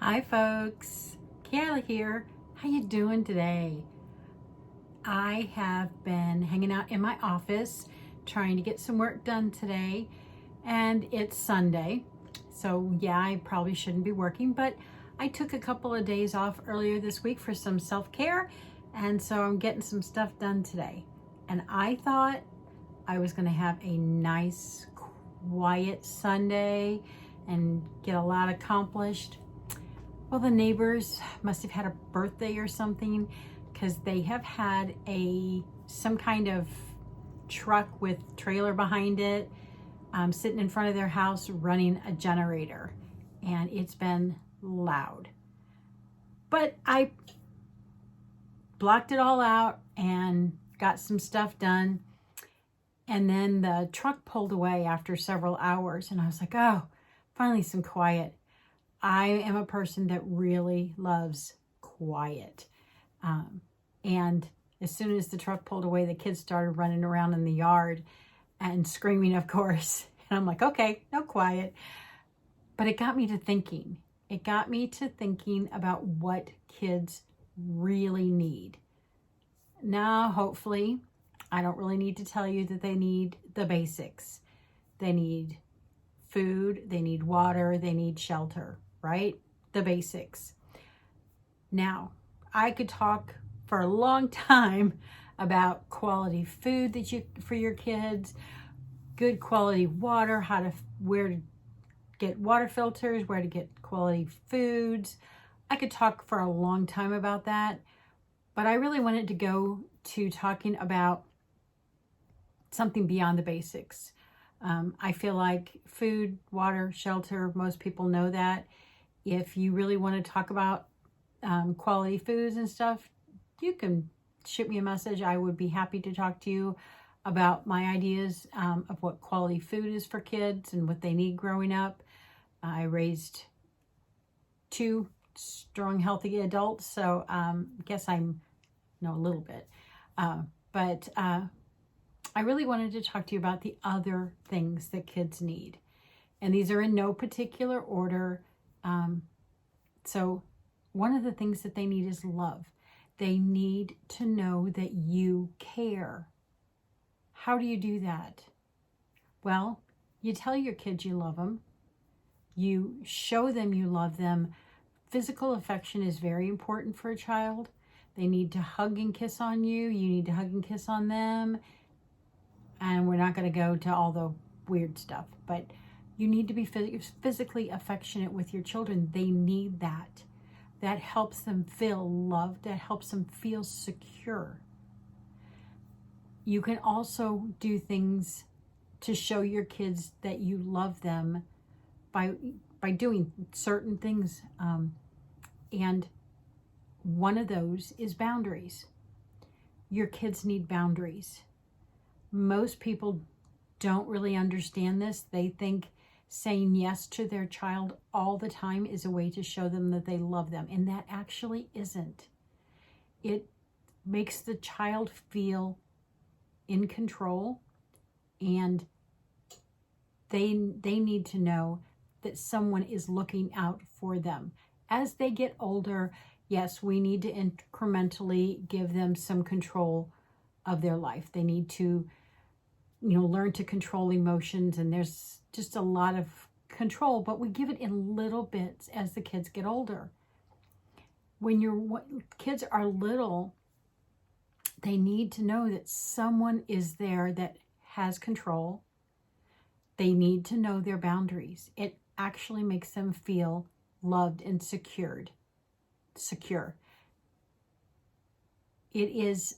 Hi folks, Kayla here. How you doing today? I have been hanging out in my office trying to get some work done today, and it's Sunday. So yeah, I probably shouldn't be working, but I took a couple of days off earlier this week for some self-care, and so I'm getting some stuff done today. And I thought I was going to have a nice, quiet Sunday and get a lot accomplished. Well, the neighbors must have had a birthday or something, because they have had some kind of truck with trailer behind it sitting in front of their house running a generator, and it's been loud. But I blocked it all out and got some stuff done, and then the truck pulled away after several hours, and I was like, oh, finally some quiet. I am a person that really loves quiet. And as soon as the truck pulled away, the kids started running around in the yard and screaming, of course. And I'm like, okay, no quiet. But it got me to thinking. It got me to thinking about what kids really need. Now, hopefully, I don't really need to tell you that they need the basics. They need food, they need water, they need shelter, right? The basics. Now, I could talk for a long time about quality food for your kids, good quality water, where to get water filters, where to get quality foods. I could talk for a long time about that, but I really wanted to go to talking about something beyond the basics. I feel like food, water, shelter, most people know that. If you really want to talk about quality foods and stuff, you can shoot me a message. I would be happy to talk to you about my ideas of what quality food is for kids and what they need growing up. I raised two strong, healthy adults, so I guess I know a little bit. But I really wanted to talk to you about the other things that kids need. And these are in no particular order. So one of the things that they need is love. They need to know that you care. How do you do that? Well, you tell your kids you love them. You show them you love them. Physical affection is very important for a child. They need to hug and kiss on you. You need to hug and kiss on them. And we're not going to go to all the weird stuff, but you need to be physically affectionate with your children. They need that. That helps them feel loved. That helps them feel secure. You can also do things to show your kids that you love them by doing certain things. And one of those is boundaries. Your kids need boundaries. Most people don't really understand this. They think saying yes to their child all the time is a way to show them that they love them, and that actually isn't. It makes the child feel in control, and they need to know that someone is looking out for them. As they get older, yes, we need to incrementally give them some control of their life. They need to, learn to control emotions, and there's just a lot of control, but we give it in little bits as the kids get older. When kids are little, they need to know that someone is there that has control. They need to know their boundaries. It actually makes them feel loved and secure. It is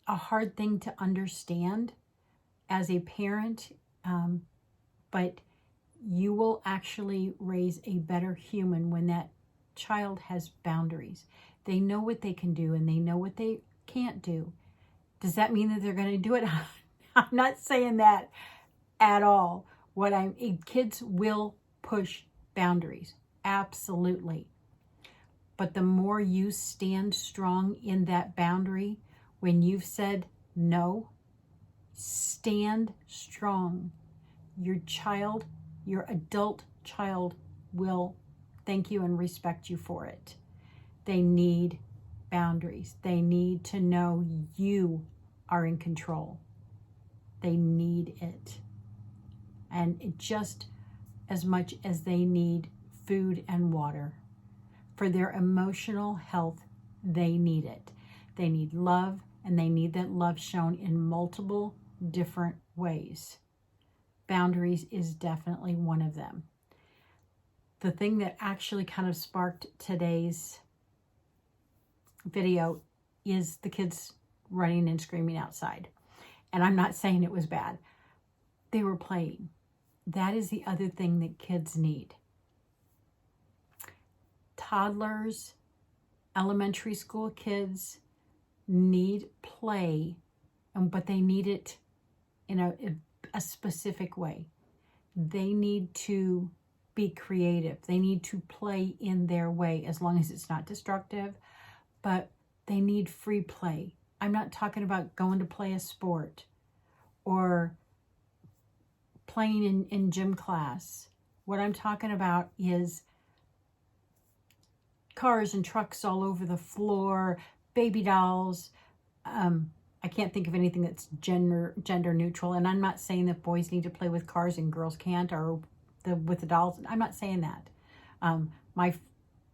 a hard thing to understand as a parent, but you will actually raise a better human when that child has boundaries. They know what they can do and they know what they can't do. Does that mean that they're going to do it? I'm not saying that at all. Kids will push boundaries, absolutely. But the more you stand strong in that boundary, when you've said no, stand strong. Your adult child will thank you and respect you for it. They need boundaries. They need to know you are in control. They need it. And just as much as they need food and water. For their emotional health, they need it. They need love, and they need that love shown in multiple different ways. Boundaries is definitely one of them. The thing that actually kind of sparked today's video is the kids running and screaming outside. And I'm not saying it was bad. They were playing. That is the other thing that kids need. Toddlers, elementary school kids need play, but they need it in a specific way. They need to be creative. They need to play in their way, as long as it's not destructive, but they need free play. I'm not talking about going to play a sport or playing in gym class. What I'm talking about is cars and trucks all over the floor, baby dolls. I can't think of anything that's gender neutral. And I'm not saying that boys need to play with cars and girls can't, or with the dolls. I'm not saying that. My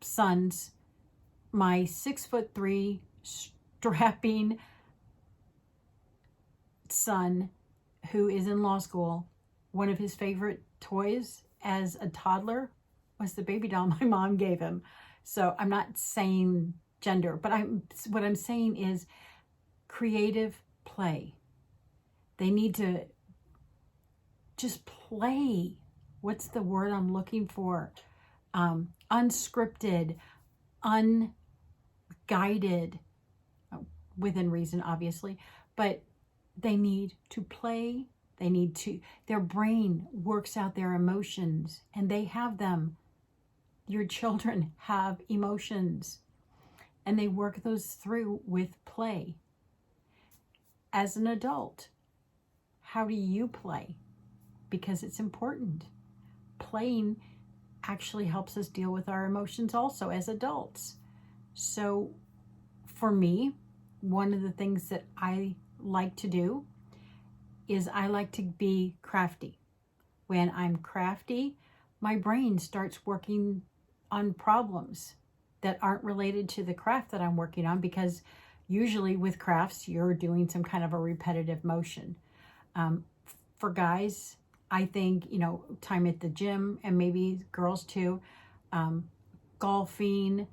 sons, my 6'3" strapping son who is in law school, one of his favorite toys as a toddler was the baby doll my mom gave him. So I'm not saying gender, but what I'm saying is creative play. They need to just play. What's the word I'm looking for? Unscripted, unguided, within reason, obviously, but they need to play. They need to, their brain works out their emotions, and they have them. Your children have emotions, and they work those through with play. As an adult, how do you play? Because it's important. Playing actually helps us deal with our emotions also as adults. So for me, one of the things that I like to do is I like to be crafty. When I'm crafty, my brain starts working on problems that aren't related to the craft that I'm working on, because usually with crafts, you're doing some kind of a repetitive motion. For guys, I think, time at the gym, and maybe girls too, golfing.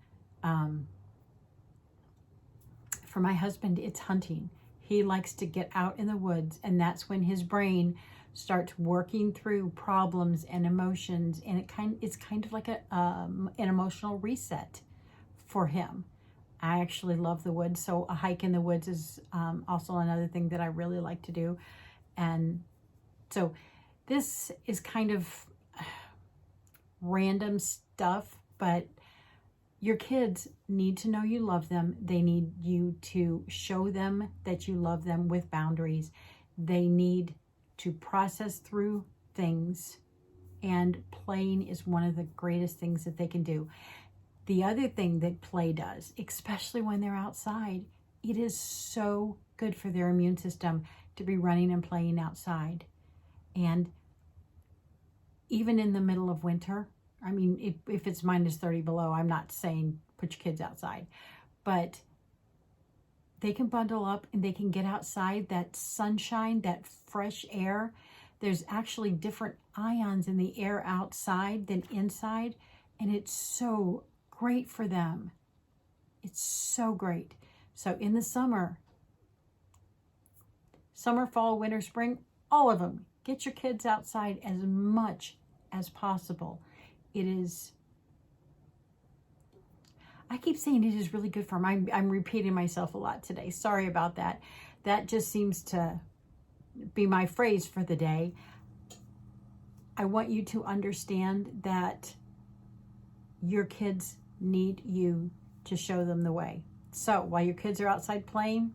For my husband, it's hunting. He likes to get out in the woods, and that's when his brain starts working through problems and emotions, and it's kind of like an emotional reset for him. I actually love the woods, so a hike in the woods is also another thing that I really like to do. And so this is kind of random stuff, but your kids need to know you love them. They need you to show them that you love them with boundaries. They need to process through things, and playing is one of the greatest things that they can do. The other thing that play does, especially when they're outside, it is so good for their immune system to be running and playing outside. And even in the middle of winter, I mean, if it's -30 below, I'm not saying put your kids outside, but they can bundle up and they can get outside. That sunshine, that fresh air. There's actually different ions in the air outside than inside, and it's so great for them. It's so great. So in the summer, fall, winter, spring, all of them, get your kids outside as much as possible. It is, I keep saying it is really good for them. I'm repeating myself a lot today. Sorry about that. That just seems to be my phrase for the day. I want you to understand that your kids need you to show them the way. So while your kids are outside playing,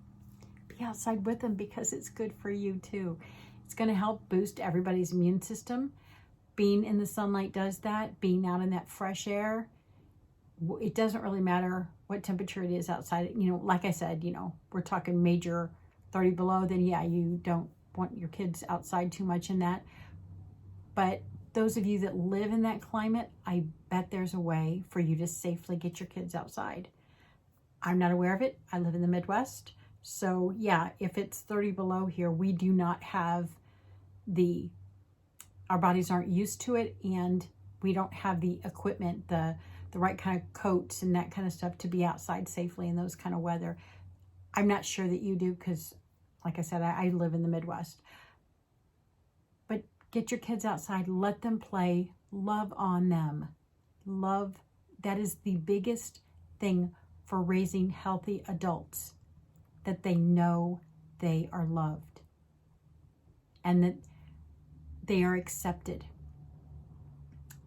be outside with them, because it's good for you too. It's going to help boost everybody's immune system. Being in the sunlight does that. Being out in that fresh air, it doesn't really matter what temperature it is outside. You know, like I said, we're talking major 30 below, then yeah, you don't want your kids outside too much in that. But those of you that live in that climate, I bet there's a way for you to safely get your kids outside. I'm not aware of it. I live in the Midwest. So yeah, if it's 30 below here, we do not have our bodies aren't used to it, and we don't have the equipment, the right kind of coats and that kind of stuff to be outside safely in those kind of weather. I'm not sure that you do, because like I said, I live in the Midwest. But get your kids outside, let them play, love on them. Love, that is the biggest thing for raising healthy adults, that they know they are loved and that they are accepted.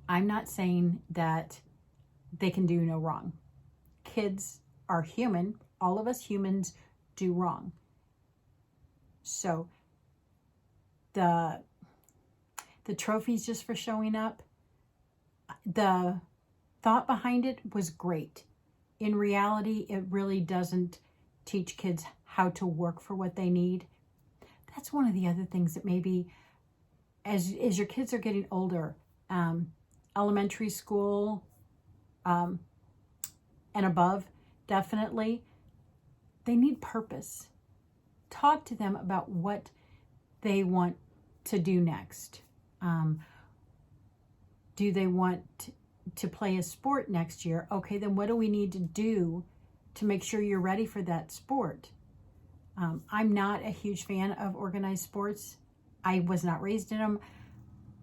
I'm not saying that they can do no wrong. Kids are human. All of us humans do wrong. So the trophies just for showing up, the thought behind it was great. In reality, it really doesn't teach kids how to work for what they need. That's one of the other things that maybe as your kids are getting older, elementary school and above, definitely, they need purpose. Talk to them about what they want to do next. Do they want to play a sport next year? Okay, then what do we need to do to make sure you're ready for that sport? I'm not a huge fan of organized sports. I was not raised in them.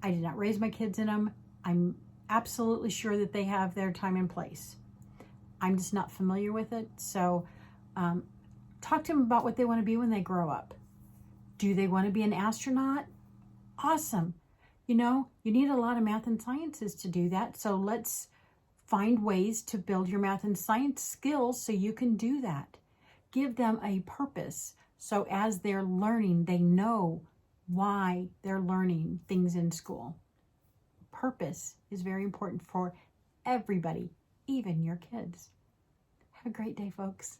I did not raise my kids in them. I'm absolutely sure that they have their time and place. I'm just not familiar with it. So talk to them about what they want to be when they grow up. Do they want to be an astronaut? Awesome. You need a lot of math and sciences to do that. So let's find ways to build your math and science skills so you can do that. Give them a purpose. So as they're learning, they know why they're learning things in school. Purpose is very important for everybody, even your kids. Have a great day, folks.